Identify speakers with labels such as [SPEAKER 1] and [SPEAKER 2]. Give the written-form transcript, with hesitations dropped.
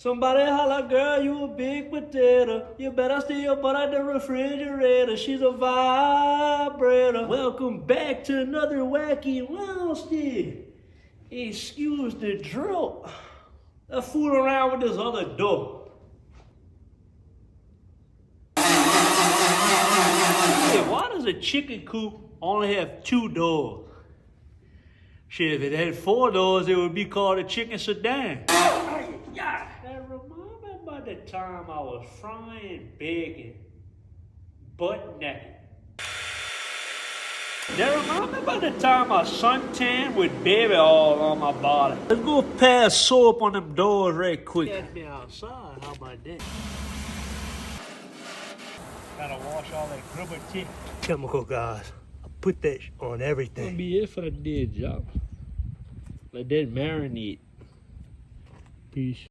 [SPEAKER 1] Somebody holla, girl, you a big potato. You better steal your butt out the refrigerator. She's a vibrator. Welcome back to another wacky Wednesday. Excuse the drill. I fool around with this other door. Hey, why does a chicken coop only have 2 doors? Shit, if it had 4 doors, it would be called a chicken sedan. That reminds me about the time I was frying bacon, butt naked. That reminds me about the time I suntanned with baby oil on my body. Let's go pass soap on them doors right quick. Catch me outside, how about that? Gotta wash all that grubber tip. Chemical, guys. I put that on everything. That'd be it for the day, job. Let that marinate. Peace.